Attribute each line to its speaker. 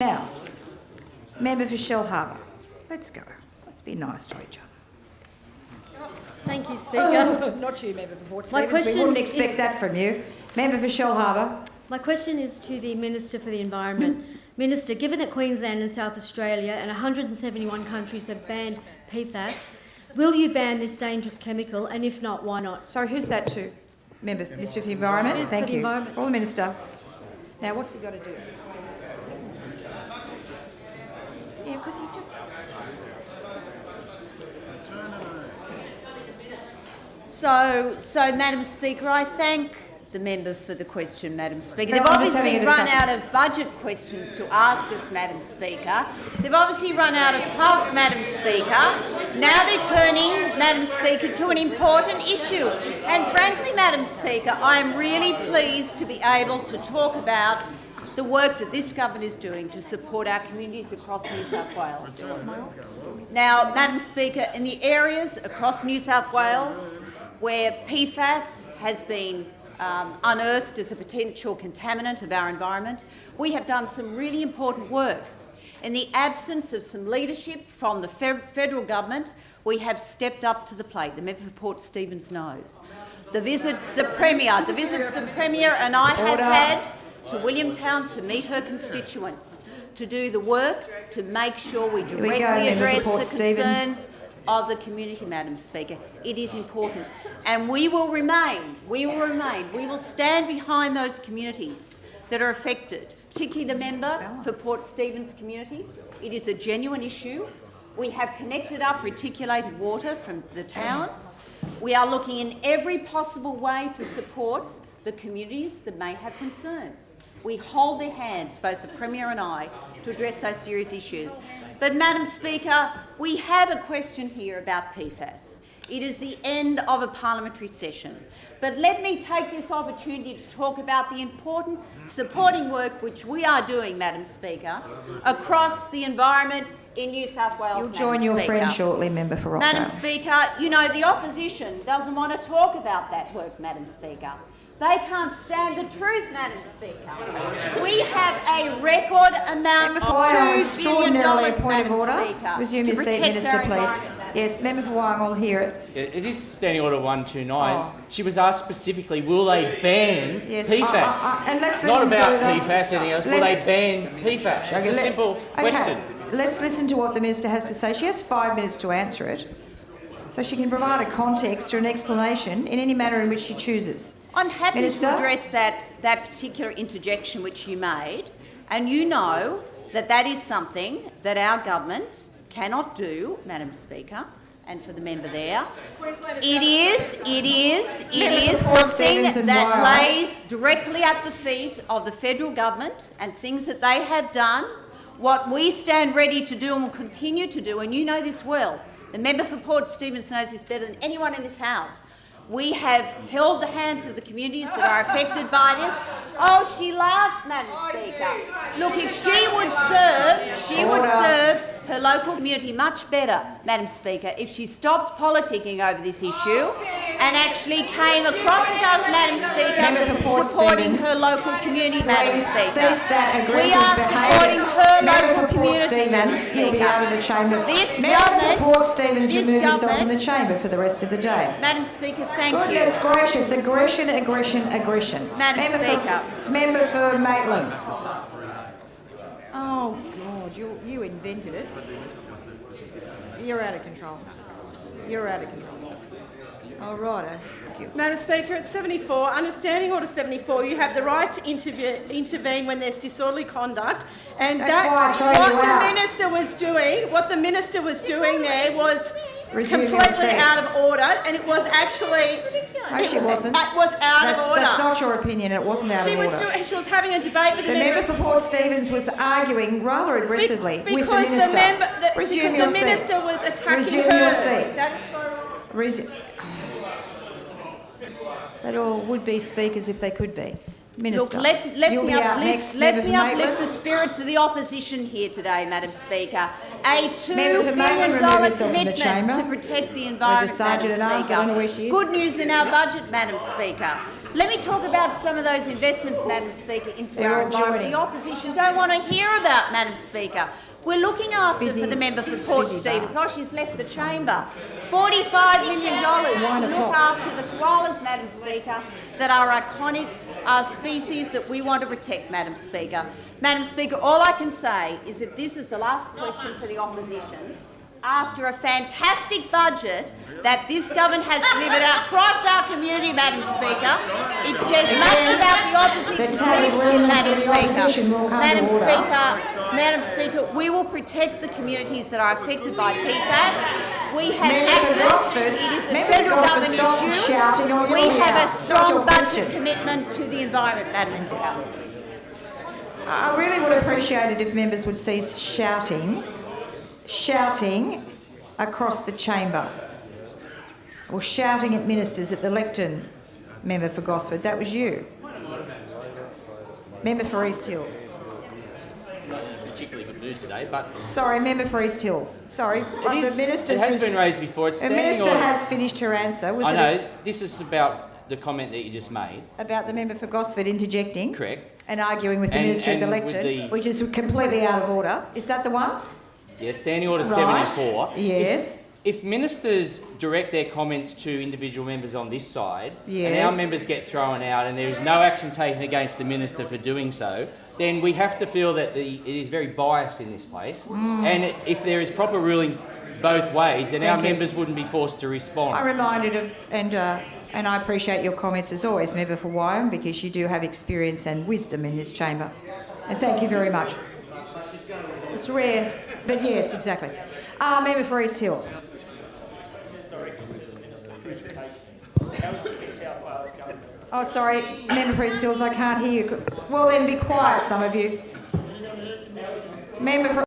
Speaker 1: Now, Member for Shellharbour, let's go. Let's be nice to each other.
Speaker 2: Thank you, Speaker.
Speaker 1: Not you, Member for Port Stephens. We wouldn't expect that from you. Member for Shellharbour.
Speaker 2: My question is to the Minister for the Environment. Minister, given that Queensland and South Australia and 171 countries have banned PFAS, will you ban this dangerous chemical, and if not, why not?
Speaker 1: Sorry, who's that to? Minister for the Environment?
Speaker 2: Minister
Speaker 1: Thank
Speaker 2: for the
Speaker 1: you.
Speaker 2: Environment.
Speaker 1: All the Minister. Now, what's he got to do? Yeah, because he just...
Speaker 3: So, Madam Speaker, I thank the member for the question, Madam Speaker.
Speaker 1: No,
Speaker 3: They've obviously run out of budget questions to ask us, Madam Speaker. They've obviously run out of puff, Madam Speaker. Now they're turning, Madam Speaker, to an important issue. And frankly, Madam Speaker, I am really pleased to be able to talk about the work that this government is doing to support our communities across New South Wales. Now, Madam Speaker, in the areas across New South Wales where PFAS has been unearthed as a potential contaminant of our environment, we have done some really important work. In the absence of some leadership from the federal government, we have stepped up to the plate. The member for Port Stephens knows. The visits the Premier and I have had to Williamtown to meet her constituents, to do the work to make sure we directly address the concerns of the community, Madam Speaker. It is important. And we will stand behind those communities that are affected, particularly the member for Port Stephens community. It is a genuine issue. We have connected up reticulated water from the town. We are looking in every possible way to support the communities that may have concerns. We hold their hands, both the Premier and I, to address those serious issues. But, Madam Speaker, we have a question here about PFAS. It is the end of a parliamentary session. But let me take this opportunity to talk about the important supporting work which we are doing, Madam Speaker, across the environment in New South Wales.
Speaker 1: You'll join your friend shortly, Member for Rockdale.
Speaker 3: Madam Speaker, you know, the opposition doesn't want to talk about that work, Madam Speaker. They can't stand the truth, Madam Speaker. We have a record amount of $2 billion, Madam Speaker.
Speaker 1: Resume your seat, Minister, please. Yes, Member for Wyong, I'll hear it.
Speaker 4: It is Standing Order 129. She was asked specifically, will they ban PFAS?
Speaker 1: And let's
Speaker 4: not about
Speaker 1: further.
Speaker 4: PFAS, anything else. Will they ban PFAS? It's a simple question.
Speaker 1: Let's listen to what the Minister has to say. She has 5 minutes to answer it, so she can provide a context or an explanation in any manner in which she chooses.
Speaker 3: I'm happy
Speaker 1: Minister?
Speaker 3: to address that particular interjection which you made, and you know that is something that our government cannot do, Madam Speaker, and for the member there. It is something that lays directly at the feet of the federal government and things that they have done. What we stand ready to do and will continue to do, and you know this well, the member for Port Stephens knows this better than anyone in this House. We have held the hands of the communities that are affected by this. Oh, she laughs, Madam Speaker. Look, if she would serve her local community much better, Madam Speaker, if she stopped politicking over this issue and actually came across with us, Madam Speaker, supporting her local community, Madam Speaker.
Speaker 1: Cease that aggressive
Speaker 3: we are supporting her local community, Madam Speaker.
Speaker 1: You'll be out of the chamber. Member for Port Stephens, remove yourself from the chamber for the rest of the day.
Speaker 3: Madam Speaker, thank you.
Speaker 1: Goodness gracious, aggression.
Speaker 3: Madam Speaker.
Speaker 1: Member for Maitland. Oh, God, you invented it. You're out of control. All right.
Speaker 5: Madam Speaker, at 74, under Standing Order 74, you have the right to intervene when there's disorderly conduct, and what the minister was doing there was completely out of order, and it was actually...
Speaker 1: No, she wasn't.
Speaker 5: It was out of order.
Speaker 1: That's not your opinion. It wasn't out of order.
Speaker 5: She was having a debate with
Speaker 1: the member for Port Stephens was arguing rather aggressively with the minister.
Speaker 5: Resume your seat. The minister was attacking
Speaker 1: Resume
Speaker 5: her.
Speaker 1: Your seat.
Speaker 5: That is so wrong.
Speaker 1: That all would be speakers if they could be. Minister,
Speaker 3: look, let me uplift the spirits of the opposition here today, Madam Speaker. A $2 billion commitment to protect the environment, Madam Speaker. Good news in our budget, Madam Speaker. Let me talk about some of those investments, Madam Speaker, into
Speaker 1: They're
Speaker 3: our
Speaker 1: all
Speaker 3: environment.
Speaker 1: joining.
Speaker 3: The opposition don't want to hear about, Madam Speaker. We're looking after
Speaker 1: Busy-
Speaker 3: for the member for Port
Speaker 1: busy
Speaker 3: Stephens.
Speaker 1: bar.
Speaker 3: Oh, she's left the chamber. $45 million to look after the koalas, Madam Speaker, that are iconic species that we want to protect, Madam Speaker. Madam Speaker, all I can say is that this is the last question for the opposition. After a fantastic budget that this government has delivered across our community, Madam Speaker, it says much about the opposition.
Speaker 1: The table's of the opposition will come to order.
Speaker 3: Madam Speaker, we will protect the communities that are affected by PFAS. We have
Speaker 1: Member for
Speaker 3: acted.
Speaker 1: Gosford,
Speaker 3: It is a
Speaker 1: Member for
Speaker 3: federal
Speaker 1: Gosford,
Speaker 3: government
Speaker 1: stop
Speaker 3: issue.
Speaker 1: shouting or
Speaker 3: We
Speaker 1: you'll be
Speaker 3: have a
Speaker 1: out. It's not your
Speaker 3: strong budget
Speaker 1: question.
Speaker 3: commitment to the environment, Madam Speaker.
Speaker 1: I really would appreciate it if members would cease shouting across the chamber, or shouting at ministers at the lectern. Member for Gosford, that was you. Member for East Hills.
Speaker 4: Particularly good news today, but
Speaker 1: Sorry, member for East Hills. Sorry, the
Speaker 4: it
Speaker 1: minister's
Speaker 4: has been raised before. It's
Speaker 1: the
Speaker 4: standing
Speaker 1: minister
Speaker 4: order.
Speaker 1: has finished her answer. Was
Speaker 4: I
Speaker 1: it
Speaker 4: know, this is about the comment that you just made.
Speaker 1: about the member for Gosford interjecting?
Speaker 4: Correct.
Speaker 1: And arguing with the
Speaker 4: And-
Speaker 1: minister at the
Speaker 4: and with
Speaker 1: lectern,
Speaker 4: the-
Speaker 1: which is completely out of order. Is that the one?
Speaker 4: Yeah, Standing Order
Speaker 1: Right.
Speaker 4: 74.
Speaker 1: Yes.
Speaker 4: If ministers direct their comments to individual members on this side, and
Speaker 1: Yes.
Speaker 4: our members get thrown out and there is no action taken against the minister for doing so, then we have to feel that it is very biased in this place. And if there is proper rulings both ways, then our
Speaker 1: Thank you.
Speaker 4: members wouldn't be forced to respond.
Speaker 1: I'm reminded of, and I appreciate your comments as always, Member for Wyong, because you do have experience and wisdom in this chamber. And thank you very much. It's rare, but yes, exactly. Member for East Hills. Oh, sorry, Member for East Hills, I can't hear you. Well, then be quiet, some of you. Member for